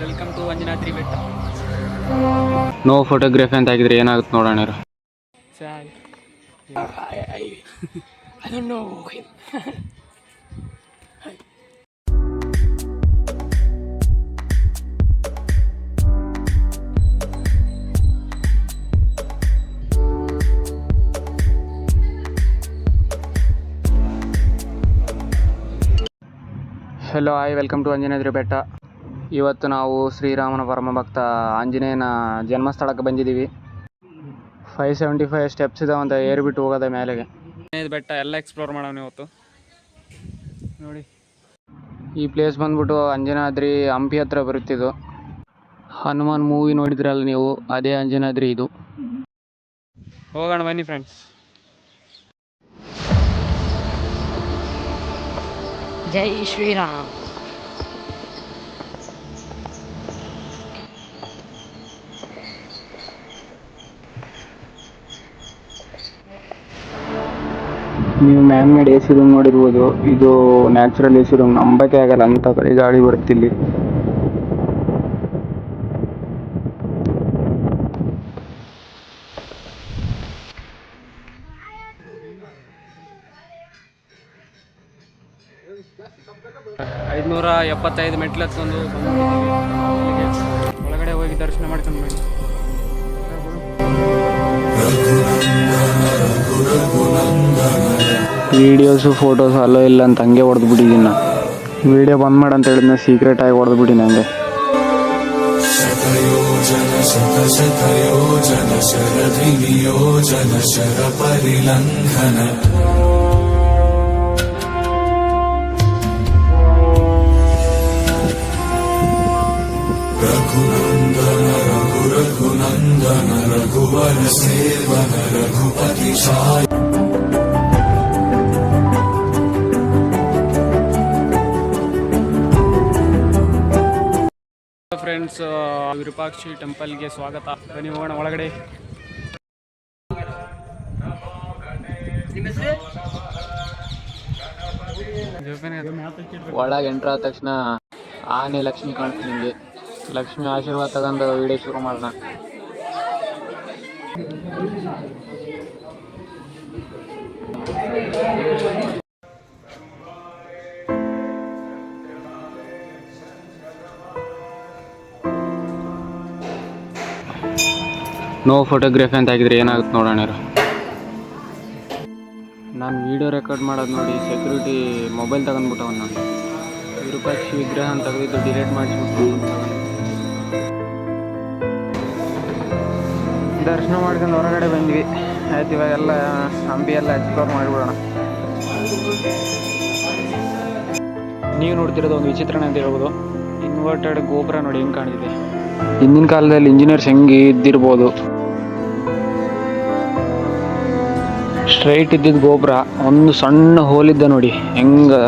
Welcome to Anjanadri ಬೆಟ್ಟ. No photography ಅಂತ ಆಗಿದ್ರೆ ಏನಾಗುತ್ತೆ ನೋಡೋಣ. I don't know him. Hello hi, welcome to Anjanadri ಬೆಟ್ಟ. ಇವತ್ತು ನಾವು ಶ್ರೀರಾಮನ ಪರಮ ಭಕ್ತ ಆಂಜನೇಯನ ಜನ್ಮಸ್ಥಳಕ್ಕೆ ಬಂದಿದ್ದೀವಿ. 575 ಸ್ಟೆಪ್ಸ್ ಇದಾವಂತ ಏರ್ಬಿಟ್ಟು ಹೋಗೋದ ಮೇಲೆಗೆ. ಬೆಟ್ಟ ಎಲ್ಲ ಎಕ್ಸ್ಪ್ಲೋರ್ ಮಾಡೋಣ ಇವತ್ತು. ನೋಡಿ, ಈ ಪ್ಲೇಸ್ ಬಂದ್ಬಿಟ್ಟು ಅಂಜನಾದ್ರಿ ಹಂಪಿ ಹತ್ರ ಬರುತ್ತಿದ್ದು. ಹನುಮಾನ್ ಮೂವಿ ನೋಡಿದ್ರಲ್ಲ ನೀವು, ಅದೇ ಅಂಜನಾದ್ರಿ ಇದು. ಹೋಗೋಣ ಬನ್ನಿ ಫ್ರೆಂಡ್ಸ್. ಜೈ ಶ್ರೀರಾಮ್. ನೀವು man made A C room ನೋಡಿರ್ಬೋದು. ಇದು ನ್ಯಾಚುರಲ್ ಎ ಸಿ ರೂಮ್, ನಂಬಕ್ಕೆ ಆಗಲ್ಲ ಅಂತ ಕಡೆ ಗಾಳಿ ಬರುತ್ತಿಲ್ಲಿ. ಐದುನೂರ 75 ಮೆಟ್ಲು ಹತ್ಕೊಂಡು ಒಳಗಡೆ ಹೋಗಿ ದರ್ಶನ ಮಾಡ್ಕೊಂಡು ಬನ್ನಿ. ವೀಡಿಯೋಸು ಫೋಟೋಸು ಅಲ್ಲೋ ಇಲ್ಲ ಅಂತ ಹಂಗೆ ಹೊಡೆದು ಬಿಟ್ಟಿದ್ದೀನಿ ನಾನು. ವೀಡಿಯೋ ಬಂದ್ ಮಾಡಂತ ಹೇಳಿದ್ನ ಸೀಕ್ರೆಟ್ ಆಗಿ ಹೊಡೆದು ಬಿಟ್ಟಿನಿ ಹಂಗೆ. रघुनंदन रघुवर सेवन रघुपति शाय. ಫ್ರೆಂಡ್ಸ್, ವಿರೂಪಾಕ್ಷಿ ಟೆಂಪಲ್ಗೆ ಸ್ವಾಗತ. ಬನ್ನಿ ಹೋಗೋಣ ಒಳಗಡೆ. ಒಳಗೆ ಎಂಟ್ರ್ ಆದ ತಕ್ಷಣ ಆನೆ ಲಕ್ಷ್ಮಿ ಕಾಣ್ತೀನಿ ನಿಮಗೆ. ಲಕ್ಷ್ಮಿ ಆಶೀರ್ವಾದ ತಗೊಂಡು ವಿಡಿಯೋ ಶುರು ಮಾಡೋಣ. ನೋ ಫೋಟೋಗ್ರಫಿ ಅಂತ ಆಗಿದ್ರೆ ಏನಾಗುತ್ತೆ ನೋಡೋಣ. ನಾನು ವಿಡಿಯೋ ರೆಕಾರ್ಡ್ ಮಾಡೋದು ನೋಡಿ ಸೆಕ್ಯೂರಿಟಿ ಮೊಬೈಲ್ ತಗೊಂಡ್ಬಿಟ್ಟವ. ನಾನು ವಿರೂಪಾಕ್ಷಿ ವಿಗ್ರಹ ಅಂತ ತೆಗೆದಿದ್ದು ಡಿಲೀಟ್ ಮಾಡಿಸ್ಬಿಟ್ಟು ದರ್ಶನ ಮಾಡ್ಕೊಂಡು ಹೊರಗಡೆ ಬಂದ್ವಿ. ಆಯ್ತು, ಇವಾಗೆಲ್ಲ ಹಂಪಿ ಎಲ್ಲ ಎಕ್ಸ್ಪ್ಲೋರ್ ಮಾಡಿಬಿಡೋಣ. ನೀವು ನೋಡ್ತಿರೋದು ಒಂದು ವಿಚಿತ್ರಣ ಅಂತ ಹೇಳ್ಬೋದು. ಇನ್ವರ್ಟೆಡ್ ಗೋಪುರ ನೋಡಿ ಹೆಂಗೆ ಕಾಣ್ತಿದೆ. ಹಿಂದಿನ ಕಾಲದಲ್ಲಿ ಇಂಜಿನಿಯರ್ಸ್ ಹೆಂಗೆ ಇದ್ದಿರ್ಬೋದು. ಸ್ಟ್ರೈಟ್ ಇದ್ದಿದ್ದು ಗೋಪುರ ಒಂದು ಸಣ್ಣ ಹೋಲಿದ್ದ ನೋಡಿ ಹೆಂಗೆ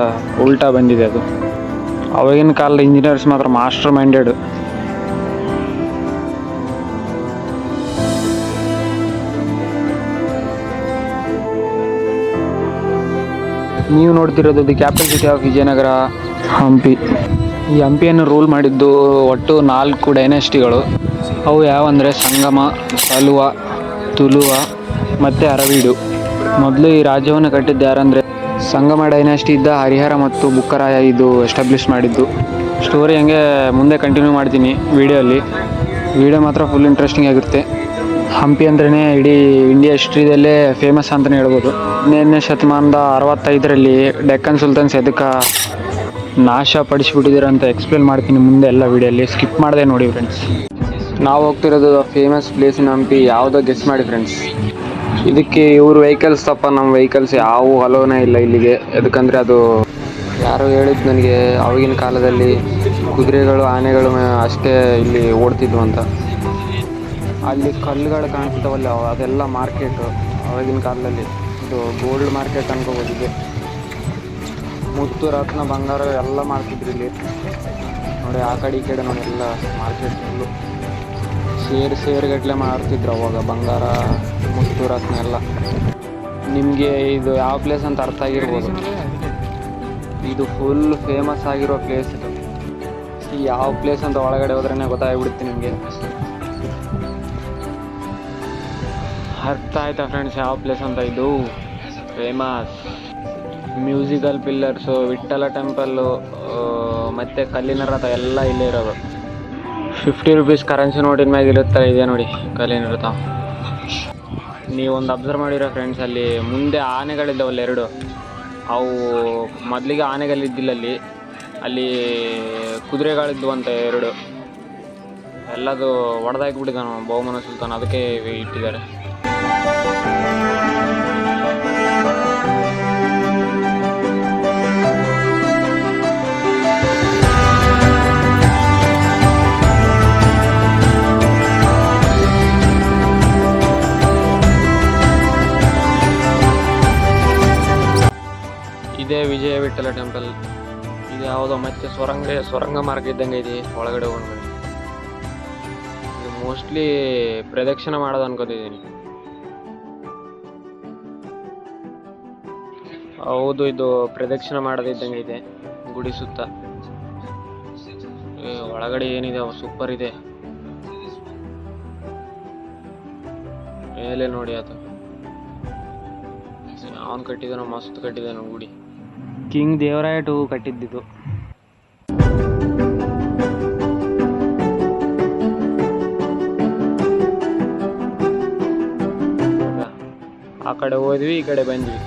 ಉಲ್ಟಾ ಬಂದಿದೆ ಅದು. ಅವಾಗಿನ ಕಾಲದ ಇಂಜಿನಿಯರ್ಸ್ ಮಾತ್ರ ಮಾಸ್ಟರ್ ಮೈಂಡೆಡ್. ನೀವು ನೋಡ್ತಿರೋದು the capital city of Vijayanagara, Hampi. ಈ ಹಂಪಿಯನ್ನು ರೂಲ್ ಮಾಡಿದ್ದು ಒಟ್ಟು 4 ಡೈನೆಸ್ಟಿಗಳು. ಅವು ಯಾವಂದರೆ ಸಂಗಮ, ಸಲುವ, ತುಳುವ ಮತ್ತು ಅರವೀಡು. ಮೊದಲು ಈ ರಾಜ್ಯವನ್ನು ಕಟ್ಟಿದ್ದು ಯಾರಂದರೆ ಸಂಗಮ ಡೈನಾಸ್ಟಿ ಇದ್ದ ಹರಿಹರ ಮತ್ತು ಬುಕ್ಕರಾಯ ಇದು ಎಸ್ಟಾಬ್ಲಿಷ್ ಮಾಡಿದ್ದು. ಸ್ಟೋರಿ ಹಂಗೆ ಮುಂದೆ ಕಂಟಿನ್ಯೂ ಮಾಡ್ತೀನಿ ವಿಡಿಯೋಲ್ಲಿ. ವಿಡಿಯೋ ಮಾತ್ರ ಫುಲ್ ಇಂಟ್ರೆಸ್ಟಿಂಗ್ ಆಗಿರುತ್ತೆ. ಹಂಪಿ ಅಂದ್ರೇ ಇಡೀ ಇಂಡಿಯಾ ಹಿಸ್ಟ್ರಿದಲ್ಲೇ ಫೇಮಸ್ ಅಂತಲೇ ಹೇಳ್ಬೋದು. 17ನೇ ಶತಮಾನದ 65ರಲ್ಲಿ ಡೆಕ್ಕನ್ ಸುಲ್ತಾನ್ಸ್ ಎದಕ್ಕೆ ನಾಶ ಪಡಿಸಿಬಿಟ್ಟಿದ್ದೀರ ಅಂತ ಎಕ್ಸ್ಪ್ಲೇನ್ ಮಾಡ್ತೀನಿ ಮುಂದೆ ಎಲ್ಲ ವಿಡಿಯೋಲ್ಲಿ. ಸ್ಕಿಪ್ ಮಾಡಿದೆ ನೋಡಿ ಫ್ರೆಂಡ್ಸ್. ನಾವು ಹೋಗ್ತಿರೋದು ಫೇಮಸ್ ಪ್ಲೇಸ್ ಇನ್ ಹಂಪಿ. ಯಾವುದೋ ಗೆಸ್ ಮಾಡಿ ಫ್ರೆಂಡ್ಸ್. ಇದಕ್ಕೆ ಇವ್ರ ವೆಹಿಕಲ್ಸ್ ತಪ್ಪ, ನಮ್ಮ ವೆಹಿಕಲ್ಸ್ ಯಾವ ಅಲೋನೇ ಇಲ್ಲ ಇಲ್ಲಿಗೆ. ಯಾಕಂದರೆ ಅದು ಯಾರೋ ಹೇಳಿದ್ದು ನನಗೆ, ಆವಾಗಿನ ಕಾಲದಲ್ಲಿ ಕುದುರೆಗಳು ಆನೆಗಳು ಅಷ್ಟೇ ಇಲ್ಲಿ ಓಡ್ತಿದ್ವು ಅಂತ. ಅಲ್ಲಿ ಕಲ್ಲುಗಳು ಕಾಣಿಸ್ತಾವಲ್ಲ, ಅದೆಲ್ಲ ಮಾರ್ಕೆಟು ಆವಾಗಿನ ಕಾಲದಲ್ಲಿ. ಇದು ಗೋಲ್ಡ್ ಮಾರ್ಕೆಟ್ ಅನ್ಕೋಬೋದಿದೆ. ಮುತ್ತು ರತ್ನ ಬಂಗಾರ ಎಲ್ಲ ಮಾಡ್ತಿದ್ರು ಇಲ್ಲಿ ನೋಡಿ. ಆ ಕಡೆ ಈ ಕಡೆ ನೋಡಿ ಎಲ್ಲ ಮಾರ್ಕೆಟ್ ಫುಲ್ಲು ಸೇರುಗಟ್ಟಲೆ ಮಾಡ್ತಿದ್ರು ಅವಾಗ ಬಂಗಾರ, ಮುತ್ತು ರತ್ನ ಎಲ್ಲ. ನಿಮಗೆ ಇದು ಯಾವ ಪ್ಲೇಸ್ ಅಂತ ಅರ್ಥ ಆಗಿರ್ಬೋದು. ಇದು ಫುಲ್ ಫೇಮಸ್ ಆಗಿರೋ ಪ್ಲೇಸ್ ಇದು. ಯಾವ ಪ್ಲೇಸ್ ಅಂತ ಒಳಗಡೆ ಹೋದ್ರೇ ಗೊತ್ತಾಗ್ಬಿಡುತ್ತೆ ನಿಮಗೆ. ಅರ್ಥ ಆಯ್ತಾ ಫ್ರೆಂಡ್ಸ್ ಯಾವ ಪ್ಲೇಸ್ ಅಂತ? ಇದು famous musical pillars, Vitthala temple, ಮತ್ತು ಕಲ್ಲಿನ ರಥ ಎಲ್ಲ ಇಲ್ಲೇ ಇರೋದು. 50 ರೂಪೀಸ್ ಕರೆನ್ಸಿ ನೋಟಿನ ಮ್ಯಾಗ ಇರುತ್ತೆ ಇದೆ ನೋಡಿ ಕಲ್ಲಿನ ರಥ. ನೀವೊಂದು ಅಬ್ಸರ್ವ್ ಮಾಡಿರೋ ಫ್ರೆಂಡ್ಸ್, ಅಲ್ಲಿ ಮುಂದೆ ಆನೆಗಳಿದ್ದಾವಲ್ಲ 2, ಅವು ಮೊದಲಿಗೆ ಆನೆಗಳಿದ್ದಿಲ್ಲ ಅಲ್ಲಿ ಕುದುರೆಗಳಿದ್ವು ಅಂತ 2. ಎಲ್ಲದು ಹೊಡೆದಾಕಿಬಿಟ್ಟಿದ್ದಾನೆ ಬಹುಮನ ಸುಲ್ತಾನ್, ಅದಕ್ಕೆ ಇಟ್ಟಿದ್ದಾರೆ. ಇದೇ ವಿಜಯ ವಿಠ್ಠಲ ಟೆಂಪಲ್. ಇದು ಯಾವುದೋ ಮತ್ತೆ ಸೊರಂಗ ಮಾರ್ಗ ಇದ್ದಂಗೆ ಇದೆ ಒಳಗಡೆ ಹೋಗೋಣ. ಇದು ಮೋಸ್ಟ್ಲಿ ಪ್ರದಕ್ಷಿಣೆ ಮಾಡೋದು ಅನ್ಕೋತಿದ್ದೀನಿ. ಹೌದು, ಇದು ಪ್ರದಕ್ಷಿಣೆ ಮಾಡೋದಿದ್ದಂಗೆ ಇದೆ ಗುಡಿ ಸುತ್ತ. ಒಳಗಡೆ ಏನಿದೆ ಸೂಪರ್ ಇದೆ. ಮೇಲೆ ನೋಡಿ ಅದು ಅವನು ಕಟ್ಟಿದಾನೋ, ಮಸ್ತ್ ಕಟ್ಟಿದಾನೋ ಗುಡಿ. ಕಿಂಗ್ ದೇವರಾಯ ಟು ಕಟ್ಟಿದ್ದಿದ್ದು. ಆ ಕಡೆ ಹೋದ್ವಿ, ಈ ಕಡೆ ಬಂದ್ವಿ.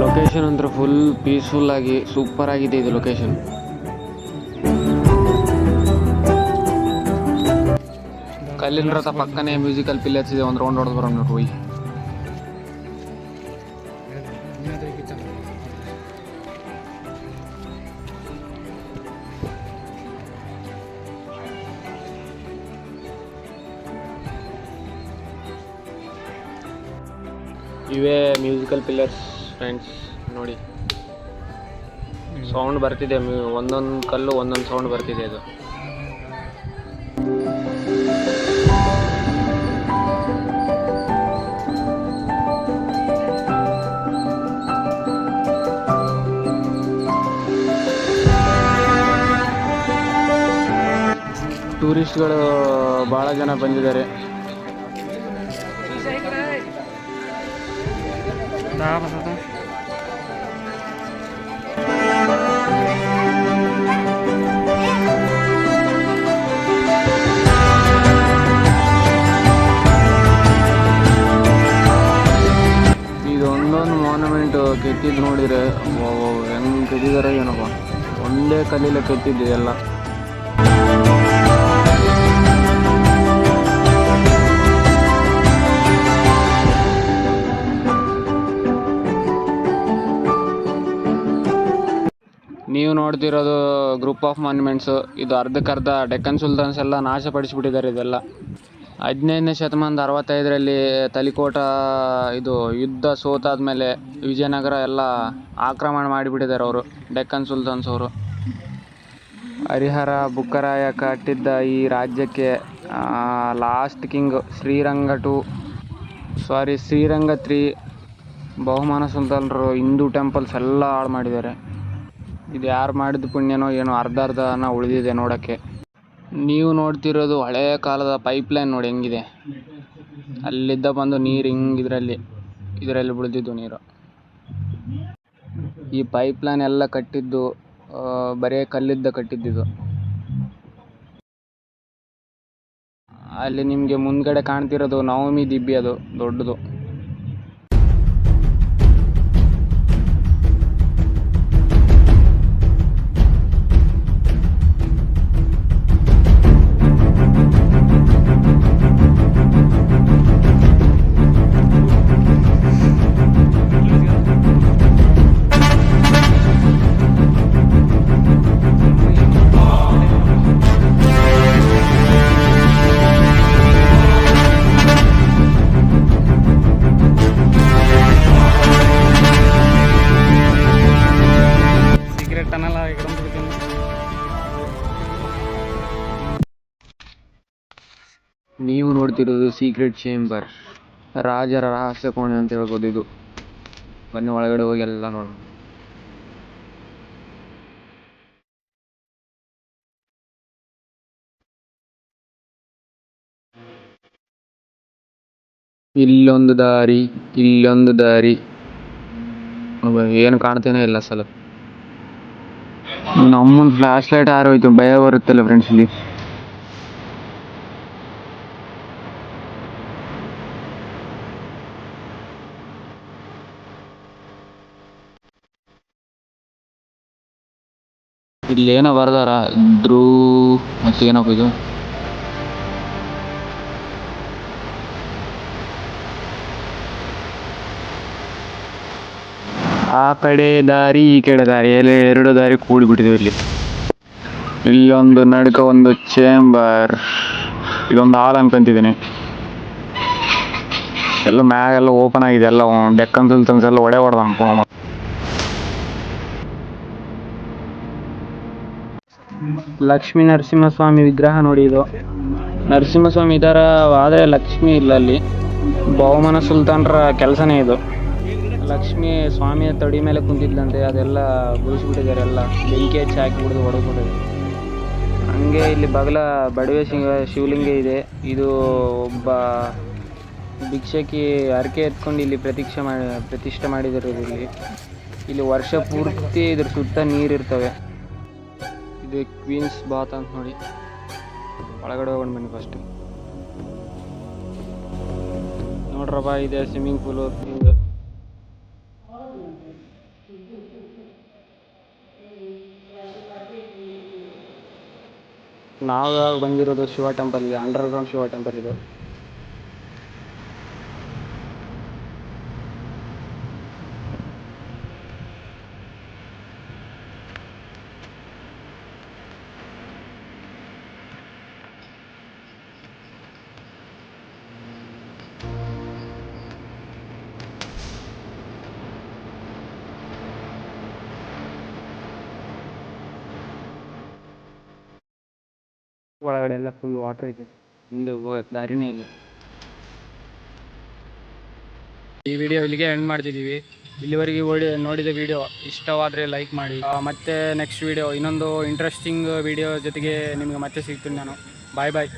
ಲೊಕೇಶನ್ ಅಂದ್ರೆ ಫುಲ್ ಪೀಸ್ಫುಲ್ ಆಗಿ ಸೂಪರ್ ಆಗಿದೆ ಇದು ಲೊಕೇಶನ್. ಕಲ್ಲಿನ ರಥ ಪಕ್ಕನೇ ಮ್ಯೂಸಿಕಲ್ ಪಿಲ್ಲರ್ಸ್ ಇದೆ. ಒಂದು ರೌಂಡ್ ಹೊಡೆದು ಬರೋಣ ಹೋಗಿ. ಇವೇ ಮ್ಯೂಸಿಕಲ್ ಪಿಲ್ಲರ್ಸ್ ಫ್ರೆಂಡ್ಸ್ ನೋಡಿ. ಸೌಂಡ್ ಬರ್ತಿದೆ, ಒಂದೊಂದು ಕಲ್ಲು ಒಂದೊಂದು ಸೌಂಡ್ ಬರ್ತಿದೆ. ಅದು ಟೂರಿಸ್ಟ್ಗಳು ಭಾಳ ಜನ ಬಂದಿದ್ದಾರೆ. ಇದೊಂದೊಂದು ಮಾನ್ಯುಮೆಂಟ್ ಕೆತ್ತಿದ್ದು ನೋಡಿದರೆ ಹೆಂಗೆ ಕೆತ್ತಿದ್ದಾರೆ ಏನಪ್ಪ. ಒಂದೇ ಕಲ್ಲಿಲ್ಲ ಕೆತ್ತಿದ್ದು ಎಲ್ಲ. ನೀವು ನೋಡ್ತಿರೋದು ಗ್ರೂಪ್ ಆಫ್ ಮಾನ್ಯುಮೆಂಟ್ಸು. ಇದು ಅರ್ಧಕ್ಕರ್ಧ ಡೆಕ್ಕನ್ ಸುಲ್ತಾನ್ಸ್ ಎಲ್ಲ ನಾಶಪಡಿಸಿಬಿಟ್ಟಿದ್ದಾರೆ. ಇದೆಲ್ಲ 15ನೇ ಶತಮಾನದ 65ರಲ್ಲಿ ತಲಿಕೋಟ ಇದು ಯುದ್ಧ ಸೋತಾದ್ಮೇಲೆ ವಿಜಯನಗರ ಎಲ್ಲ ಆಕ್ರಮಣ ಮಾಡಿಬಿಟ್ಟಿದ್ದಾರೆ ಅವರು, ಡೆಕ್ಕನ್ ಸುಲ್ತಾನ್ಸ್ ಅವರು. ಹರಿಹರ ಬುಕ್ಕರಾಯ ಕಟ್ಟಿದ್ದ ಈ ರಾಜ್ಯಕ್ಕೆ ಲಾಸ್ಟ್ ಕಿಂಗ್ ಶ್ರೀರಂಗ 3 ಬಹುಮಾನ ಸುಲ್ತಾನರು ಹಿಂದೂ ಟೆಂಪಲ್ಸ್ ಎಲ್ಲ ಹಾಳು ಮಾಡಿದ್ದಾರೆ. ಇದು ಯಾರು ಮಾಡಿದ ಪುಣ್ಯನೋ ಏನೋ ಅರ್ಧನ ಉಳಿದಿದೆ ನೋಡೋಕ್ಕೆ. ನೀವು ನೋಡ್ತಿರೋದು ಹಳೆಯ ಕಾಲದ ಪೈಪ್ಲೈನ್ ನೋಡಿ ಹೆಂಗಿದೆ. ಅಲ್ಲಿದ್ದ ಬಂದು ನೀರು ಹಿಂಗೆ ಇದರಲ್ಲಿ ಬಿಳಿದಿದ್ದು ನೀರು. ಈ ಪೈಪ್ಲೈನ್ ಎಲ್ಲ ಕಟ್ಟಿದ್ದು ಬರೇ ಕಲ್ಲಿದ್ದ ಕಟ್ಟಿದ್ದಿದ್ದು. ಅಲ್ಲಿ ನಿಮಗೆ ಮುಂದ್ಗಡೆ ಕಾಣ್ತಿರೋದು ನವಮಿ ದಿಬ್ಬಿ, ಅದು ದೊಡ್ಡದು. ನೀವು ನೋಡ್ತಿರೋದು ಸೀಕ್ರೆಟ್ ಚೇಂಬರ್. ರಾಜರ ರಹಸ್ಯ ಕೋಣೆ ಅಂತ ಹೇಳ್ಬೋದು ಇದು. ಬನ್ನಿ ಒಳಗಡೆ ಹೋಗಿ ಎಲ್ಲ ನೋಡೋಣ. ಇಲ್ಲೊಂದು ದಾರಿ, ಇಲ್ಲೊಂದು ದಾರಿ, ಏನು ಕಾಣ್ತೇನೆ ಇಲ್ಲ ಸಲ. ನಮ್ಮೊಂದು ಫ್ಲಾಶ್ ಲೈಟ್ ಆರೋಯ್ತು, ಭಯ ಬರುತ್ತಲ್ಲ ಫ್ರೆಂಡ್ಸ್ ಇಲ್ಲಿ. ಇಲ್ಲಿ ಏನೋ ಬರ್ದಾರ ಧ್ರುವ್ ಮತ್ತೆ ಏನಪ್ಪ ಇದು, ಆ ಕಡೆ ದಾರಿ ಈ ಕಡೆ ದಾರಿ, ಎಲ್ಲಿ ಎರಡು ದಾರಿ ಕೂಡಿಬಿಟ್ಟಿದೆ ಇಲ್ಲಿ. ಇಲ್ಲೊಂದು ನಡ್ಕ ಒಂದು ಚೇಂಬರ್, ಇದೊಂದು ಹಾಲ್ ಅನ್ಕೊಂತಿದ್ದೀನಿ. ಎಲ್ಲ ಮ್ಯಾಗೆಲ್ಲ ಓಪನ್ ಆಗಿದೆ, ಎಲ್ಲ ಡೆಕ್ಕನ್ ಸುಲ್ತಾನ್ಸ್ ಎಲ್ಲ ಒಡೆ ಹೊಡೆದ ಅನ್ಕೊ. ಲಕ್ಷ್ಮೀ ನರಸಿಂಹಸ್ವಾಮಿ ವಿಗ್ರಹ ನೋಡಿ ಇದು. ನರಸಿಂಹಸ್ವಾಮಿ ಇದಾರ, ಆದರೆ ಲಕ್ಷ್ಮಿ ಇಲ್ಲ ಅಲ್ಲಿ. ಬಹುಮನ ಸುಲ್ತಾನ್ರ ಕೆಲಸನೇ ಇದು. ಲಕ್ಷ್ಮಿ ಸ್ವಾಮಿಯ ತಡಿ ಮೇಲೆ ಕುಂತಿದ್ಲಂತೆ, ಅದೆಲ್ಲ ಗುಡಿಸ್ಬಿಟ್ಟಿದ್ದಾರೆ, ಎಲ್ಲ ಬೆಂಕಿ ಹಚ್ಚಿ ಹಾಕಿಬಿಡ್ದು ಹೊಡೆದ್ಬಿಟ್ಟಿದ್ದಾರೆ. ಹಂಗೆ ಇಲ್ಲಿ ಬಗಲ ಬಡವೆ ಶಿವಲಿಂಗ ಇದೆ. ಇದು ಒಬ್ಬ ಭಿಕ್ಷಕಿ ಹರಕೆ ಎತ್ಕೊಂಡು ಇಲ್ಲಿ ಪ್ರತಿಷ್ಠೆ ಮಾಡಿದಿರೋದು. ಇಲ್ಲಿ ವರ್ಷ ಪೂರ್ತಿ ಇದ್ರ ಸುತ್ತ ನೀರಿರ್ತವೆ. ಇದು ಕ್ವೀನ್ಸ್ ಬಾತ್ ಅಂತ ನೋಡಿ. ಒಳಗಡೆ ಹೋಗೋಣ ಬನ್ನಿ ಫಸ್ಟ್. ನೋಡ್ರಪ್ಪ, ಇದೆ ಸ್ವಿಮ್ಮಿಂಗ್ ಪೂಲು. ನಾವು ಬಂದಿರೋದು ಶಿವ ಟೆಂಪಲ್ಗೆ, ಅಂಡರ್ಗ್ರೌಂಡ್ ಶಿವ ಟೆಂಪಲ್ ಇದು. ಒಳಗಡೆ ಎಲ್ಲ ಫುಲ್ ವಾಟರ್ ಇದೆ, ಹಿಂದೆ ಹೋಗಕ್ಕೆ ದಾರಿನೇ ಇಲ್ಲ. ಈ ವಿಡಿಯೋ ಇಲ್ಲಿಗೆ ಎಂಡ್ ಮಾಡ್ತಿದ್ದೀವಿ. ಇಲ್ಲಿವರೆಗೆ ನೋಡಿದ ವಿಡಿಯೋ ಇಷ್ಟವಾದರೆ ಲೈಕ್ ಮಾಡಿ. ಮತ್ತೆ ನೆಕ್ಸ್ಟ್ ವಿಡಿಯೋ ಇನ್ನೊಂದು ಇಂಟ್ರೆಸ್ಟಿಂಗ್ ವಿಡಿಯೋ ಜೊತೆಗೆ ನಿಮಗೆ ಮತ್ತೆ ಸಿಗ್ತೀನಿ ನಾನು. ಬಾಯ್ ಬಾಯ್.